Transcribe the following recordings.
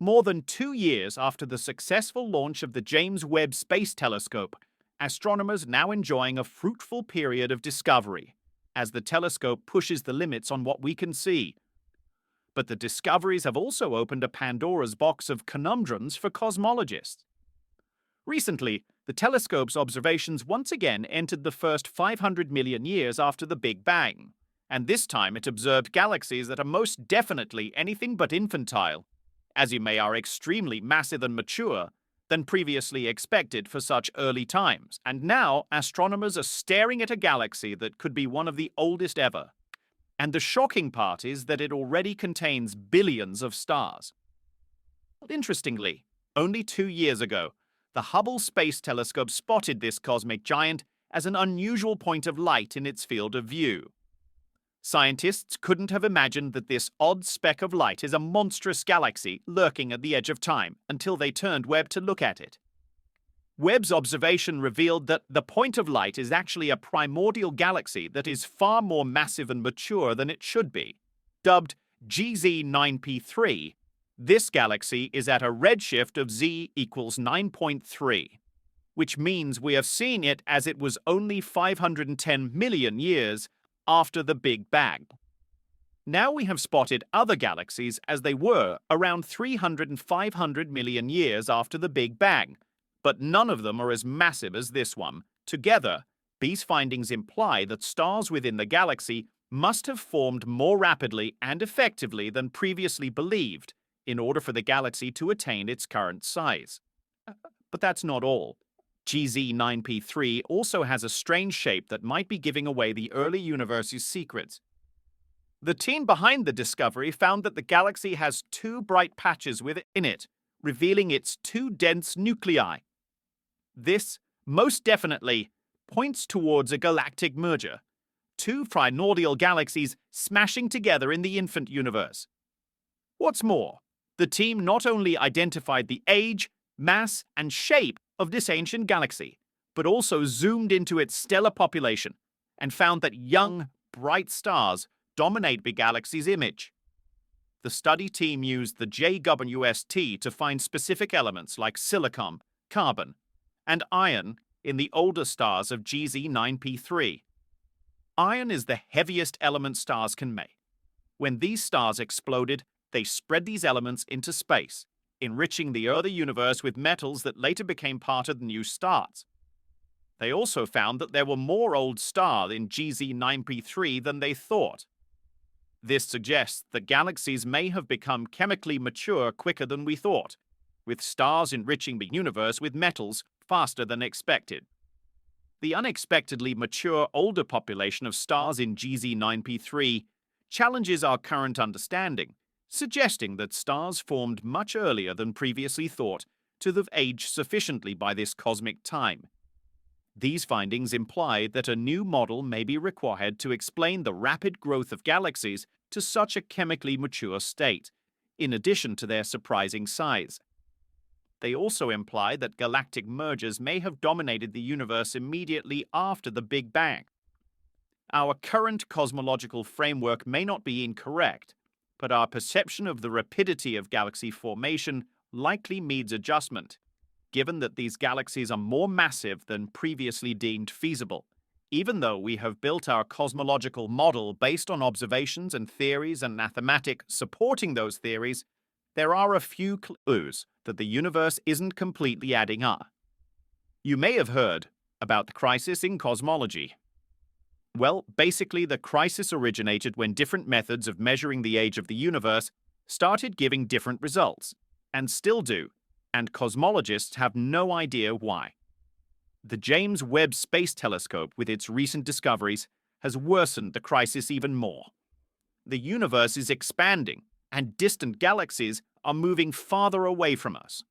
More than 2 years after the successful launch of the James Webb Space Telescope, astronomers now enjoying a fruitful period of discovery as the telescope pushes the limits on what we can see. But the discoveries have also opened a Pandora's box of conundrums for cosmologists. Recently, the telescope's observations once again entered the first 500 million years after the Big Bang, and this time it observed galaxies that are most definitely anything but infantile, as you may are extremely massive and mature than previously expected for such early times. And now astronomers are staring at a galaxy that could be one of the oldest ever. And the shocking part is that it already contains billions of stars. Interestingly, only 2 years ago, the Hubble Space Telescope spotted this cosmic giant as an unusual point of light in its field of view. Scientists couldn't have imagined that this odd speck of light is a monstrous galaxy lurking at the edge of time until they turned Webb to look at it. Webb's observation revealed that the point of light is actually a primordial galaxy that is far more massive and mature than it should be. Dubbed GZ9p3, this galaxy is at a redshift of Z equals 9.3, which means we have seen it as it was only 510 million years after the Big Bang. Now we have spotted other galaxies as they were around 300 and 500 million years after the Big Bang, but none of them are as massive as this one. Together, these findings imply that stars within the galaxy must have formed more rapidly and effectively than previously believed in order for the galaxy to attain its current size. But that's not all. GZ9p3 also has a strange shape that might be giving away the early universe's secrets. The team behind the discovery found that the galaxy has two bright patches within it, revealing its two dense nuclei. This, most definitely, points towards a galactic merger, two primordial galaxies smashing together in the infant universe. What's more, the team not only identified the age, mass, and shape of this ancient galaxy, but also zoomed into its stellar population and found that young, bright stars dominate the galaxy's image. The study team used the JWST to find specific elements like silicon, carbon, and iron in the older stars of GZ9p3. Iron is the heaviest element stars can make. When these stars exploded, they spread these elements into space, enriching the early universe with metals that later became part of the new stars. They also found that there were more old stars in GZ9p3 than they thought. This suggests that galaxies may have become chemically mature quicker than we thought, with stars enriching the universe with metals faster than expected. The unexpectedly mature older population of stars in GZ9p3 challenges our current understanding, suggesting that stars formed much earlier than previously thought to have aged sufficiently by this cosmic time. These findings imply that a new model may be required to explain the rapid growth of galaxies to such a chemically mature state, in addition to their surprising size. They also imply that galactic mergers may have dominated the universe immediately after the Big Bang. Our current cosmological framework may not be incorrect, but our perception of the rapidity of galaxy formation likely needs adjustment, given that these galaxies are more massive than previously deemed feasible. Even though we have built our cosmological model based on observations and theories and mathematics supporting those theories, there are a few clues that the universe isn't completely adding up. You may have heard about the crisis in cosmology. Well, basically the crisis originated when different methods of measuring the age of the universe started giving different results, and still do, and cosmologists have no idea why. The James Webb Space Telescope, with its recent discoveries, has worsened the crisis even more. The universe is expanding, and distant galaxies are moving farther away from us.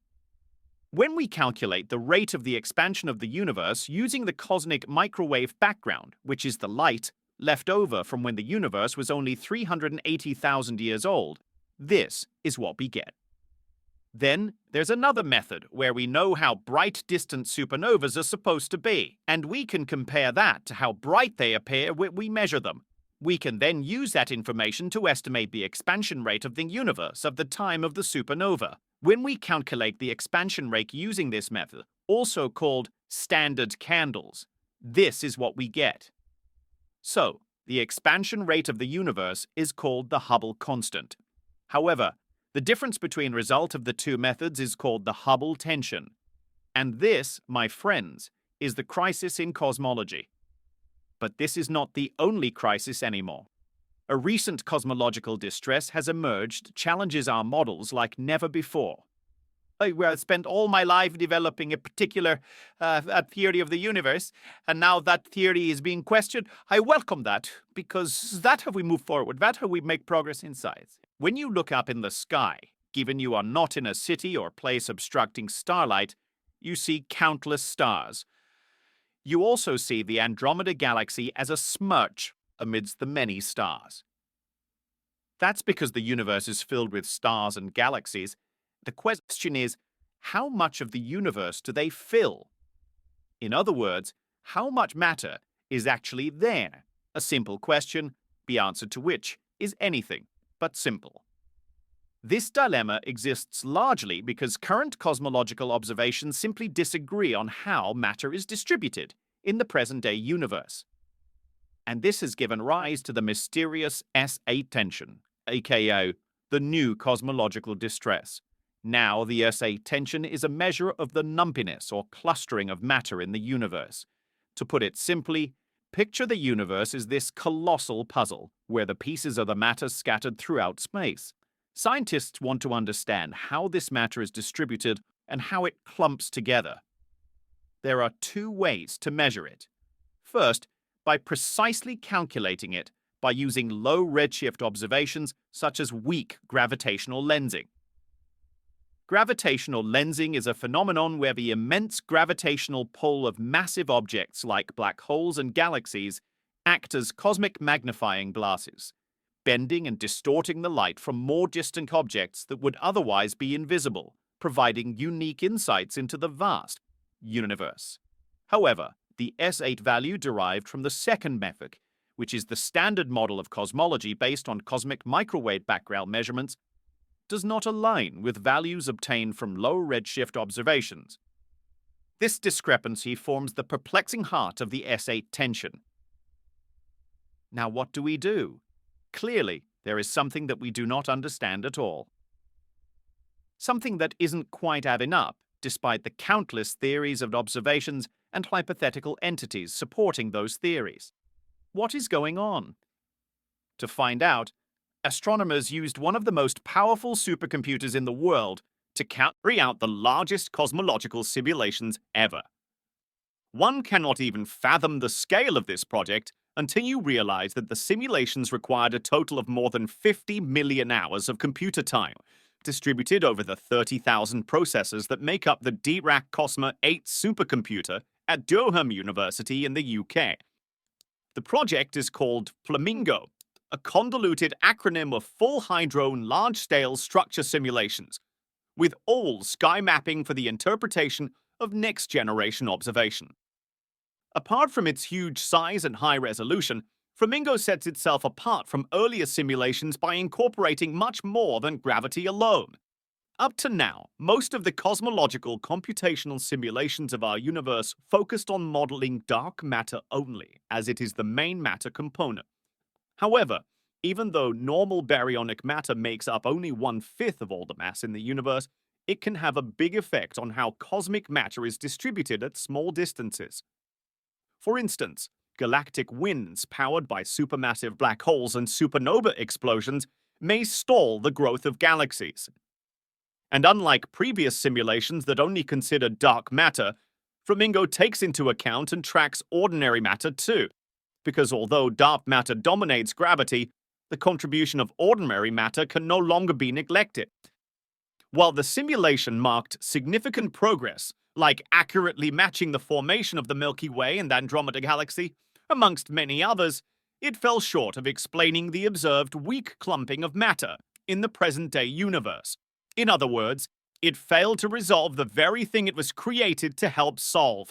When we calculate the rate of the expansion of the universe using the cosmic microwave background, which is the light left over from when the universe was only 380,000 years old, this is what we get. Then there's another method where we know how bright distant supernovas are supposed to be, and we can compare that to how bright they appear when we measure them. We can then use that information to estimate the expansion rate of the universe at the time of the supernova, When we calculate the expansion rate using this method, also called standard candles, this is what we get. So, the expansion rate of the universe is called the Hubble constant. However, the difference between result of the two methods is called the Hubble tension. And this, my friends, is the crisis in cosmology. But this is not the only crisis anymore. A recent cosmological distress has emerged, challenges our models like never before. I spent all my life developing a particular theory of the universe, and now that theory is being questioned. I welcome that, because that's how we move forward, that's how we make progress in science. When you look up in the sky, given you are not in a city or place obstructing starlight, you see countless stars. You also see the Andromeda Galaxy as a smirch amidst the many stars. That's because the universe is filled with stars and galaxies. The question is, how much of the universe do they fill? In other words, how much matter is actually there? A simple question, the answer to which is anything but simple. This dilemma exists largely because current cosmological observations simply disagree on how matter is distributed in the present-day universe. And this has given rise to the mysterious S8 tension, aka the new cosmological distress. Now, the S8 tension is a measure of the numpiness or clustering of matter in the universe. To put it simply, picture the universe as this colossal puzzle where the pieces of the matter scattered throughout space. Scientists want to understand how this matter is distributed and how it clumps together. There are two ways to measure it. First, by precisely calculating it by using low redshift observations such as weak gravitational lensing. Gravitational lensing is a phenomenon where the immense gravitational pull of massive objects like black holes and galaxies act as cosmic magnifying glasses, bending and distorting the light from more distant objects that would otherwise be invisible, providing unique insights into the vast universe. However, the S8 value derived from the second method, which is the standard model of cosmology based on cosmic microwave background measurements, does not align with values obtained from low redshift observations. This discrepancy forms the perplexing heart of the S8 tension. Now, what do we do? Clearly, there is something that we do not understand at all. Something that isn't quite adding up, despite the countless theories of observations and hypothetical entities supporting those theories. What is going on? To find out, astronomers used one of the most powerful supercomputers in the world to carry out the largest cosmological simulations ever. One cannot even fathom the scale of this project until you realize that the simulations required a total of more than 50 million hours of computer time, distributed over the 30,000 processors that make up the Dirac Cosma 8 supercomputer at Durham University in the UK. The project is called Flamingo, a convoluted acronym of full hydron large-scale structure simulations, with all sky mapping for the interpretation of next-generation observation. Apart from its huge size and high resolution, Flamingo sets itself apart from earlier simulations by incorporating much more than gravity alone. Up to now, most of the cosmological computational simulations of our universe focused on modeling dark matter only, as it is the main matter component. However, even though normal baryonic matter makes up only 1/5 of all the mass in the universe, it can have a big effect on how cosmic matter is distributed at small distances. For instance, galactic winds powered by supermassive black holes and supernova explosions may stall the growth of galaxies. And unlike previous simulations that only consider dark matter, Flamingo takes into account and tracks ordinary matter too, because although dark matter dominates gravity, the contribution of ordinary matter can no longer be neglected. While the simulation marked significant progress, like accurately matching the formation of the Milky Way and Andromeda Galaxy, amongst many others, it fell short of explaining the observed weak clumping of matter in the present-day universe. In other words, it failed to resolve the very thing it was created to help solve,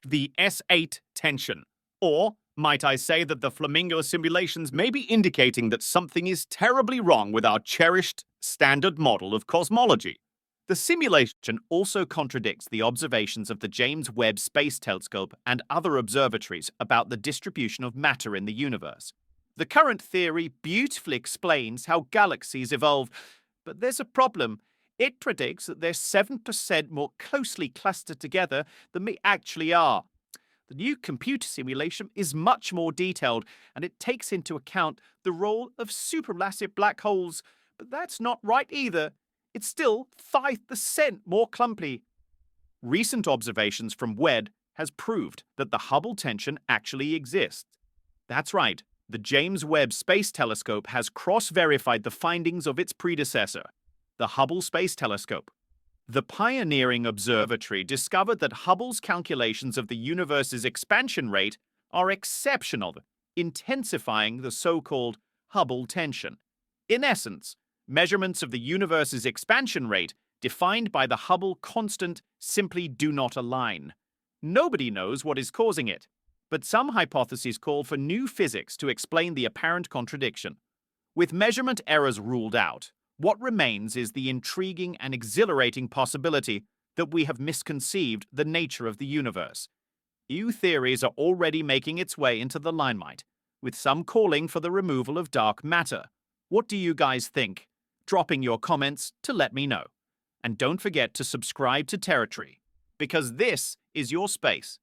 the S8 tension. Or, might I say that the Flamingo simulations may be indicating that something is terribly wrong with our cherished standard model of cosmology? The simulation also contradicts the observations of the James Webb Space Telescope and other observatories about the distribution of matter in the universe. The current theory beautifully explains how galaxies evolve, but there's a problem. It predicts that they're 7% more closely clustered together than we actually are. The new computer simulation is much more detailed, and it takes into account the role of supermassive black holes, but that's not right either. It's still 5% more clumpy. Recent observations from Webb has proved that the Hubble tension actually exists. That's right, the James Webb Space Telescope has cross-verified the findings of its predecessor, the Hubble Space Telescope. The pioneering observatory discovered that Hubble's calculations of the universe's expansion rate are exceptional, intensifying the so-called Hubble tension. In essence, measurements of the universe's expansion rate, defined by the Hubble constant, simply do not align. Nobody knows what is causing it, but some hypotheses call for new physics to explain the apparent contradiction. With measurement errors ruled out, what remains is the intriguing and exhilarating possibility that we have misconceived the nature of the universe. New theories are already making its way into the limelight, with some calling for the removal of dark matter. What do you guys think? Dropping your comments to let me know. And don't forget to subscribe to Territory, because this is your space.